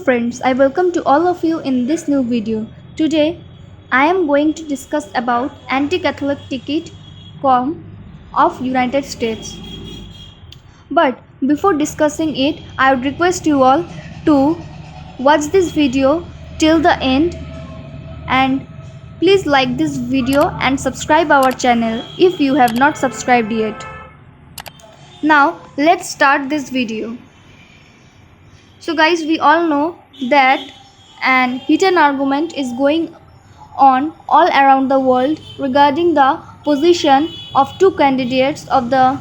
friends, I welcome to all of you in this new video. Today, I am going to discuss about anti-Catholic ticket com of United States. But before discussing it, I would request you all to watch this video till the end and please like this video and subscribe our channel if you have not subscribed yet. Now, let's start this video. So guys, we all know that an heated argument is going on all around the world regarding the position of two candidates of the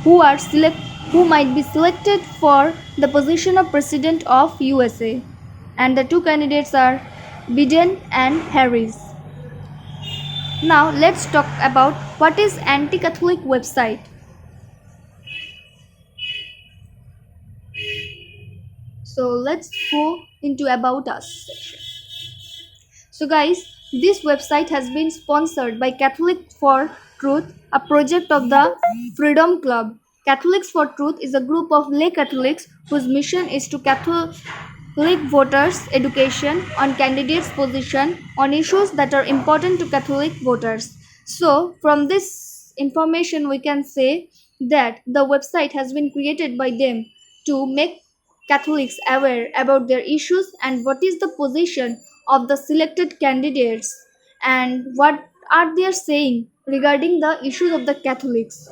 who might be selected for the position of president of USA, and the two candidates are Biden and Harris. Now let's talk about what is anti-Catholic website. So let's go into about us section. So guys, this website has been sponsored by Catholic for Truth, a project of the Freedom Club. Catholics for Truth is a group of lay Catholics whose mission is to Catholic voters education on candidates' position on issues that are important to Catholic voters. So from this information we can say that the website has been created by them to make Catholics aware about their issues and what is the position of the selected candidates and what are they saying regarding the issues of the Catholics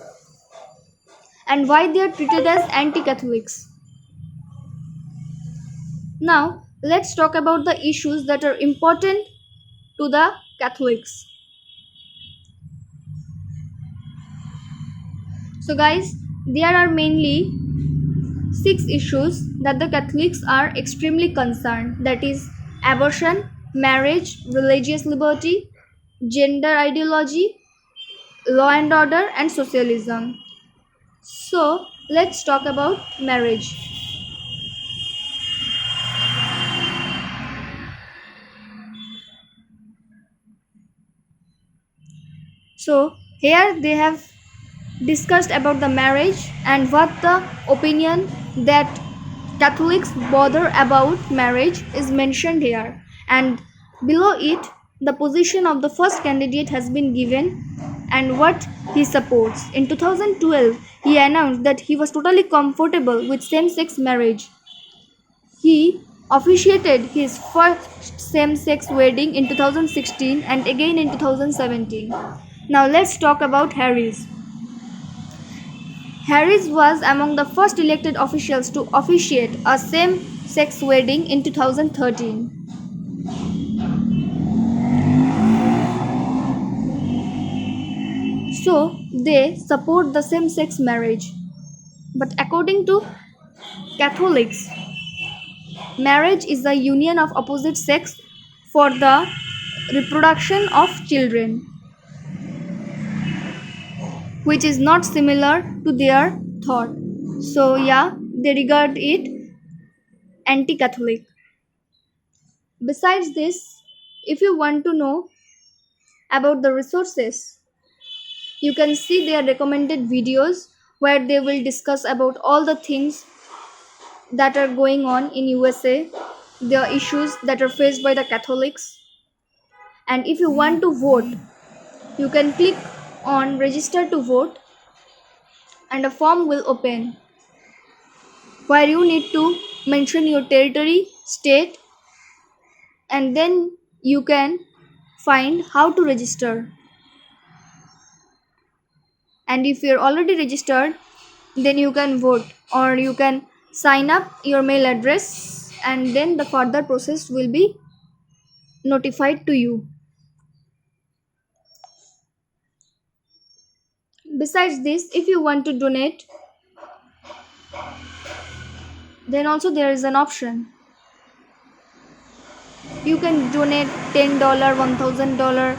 and why they are treated as anti-Catholics. Now let's talk about the issues that are important to the Catholics. So guys, there are mainly 6 issues that the Catholics are extremely concerned, that is abortion, marriage, religious liberty, gender ideology, law and order, and socialism. So let's talk about marriage. So here they have discussed about the marriage and what the opinion that Catholics bother about marriage is mentioned here, and below it the position of the first candidate has been given and what he supports. In 2012 he announced that he was totally comfortable with same-sex marriage. He officiated his first same-sex wedding in 2016 and again in 2017. Now let's talk about Harris. Harris was among the first elected officials to officiate a same-sex wedding in 2013. So they support the same-sex marriage. But according to Catholics, marriage is the union of opposite sex for the reproduction of children, which is not similar to their thought. So yeah, they regard it anti-Catholic. Besides this, if you want to know about the resources, you can see their recommended videos where they will discuss about all the things that are going on in USA, the issues that are faced by the Catholics. And if you want to vote, you can click on register to vote and a form will open where you need to mention your territory, state, and then you can find how to register. And if you're already registered, then you can vote or you can sign up your mail address and then the further process will be notified to you. Besides this, if you want to donate, then also there is an option. You can donate $10, $1,000,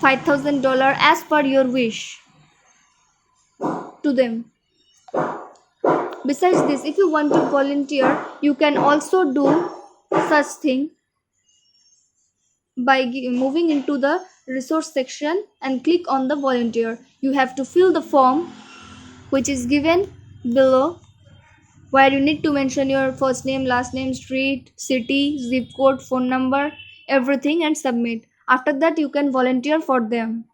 $5,000 as per your wish to them. Besides this, if you want to volunteer, you can also do such thing by moving into the resource section and click on the volunteer. You have to fill the form which is given below where you need to mention your first name, last name, street, city, zip code, phone number, everything, and submit. After that, you can volunteer for them.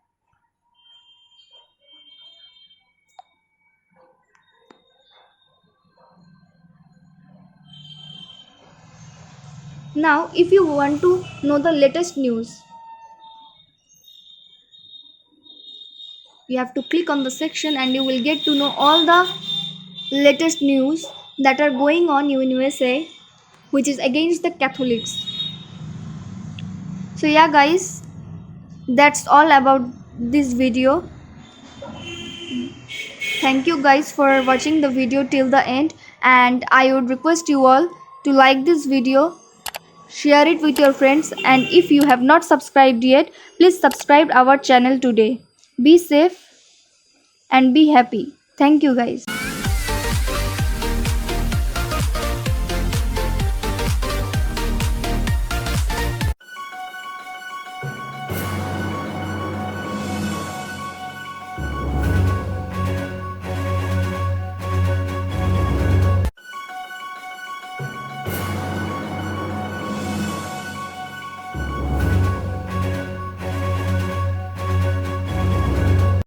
Now, if you want to know the latest news, you have to click on the section and you will get to know all the latest news that are going on in USA, which is against the Catholics. So yeah guys, that's all about this video. Thank you guys for watching the video till the end, and I would request you all to like this video, share it with your friends, and if you have not subscribed yet, please subscribe our channel today. Be safe and be happy. Thank you guys.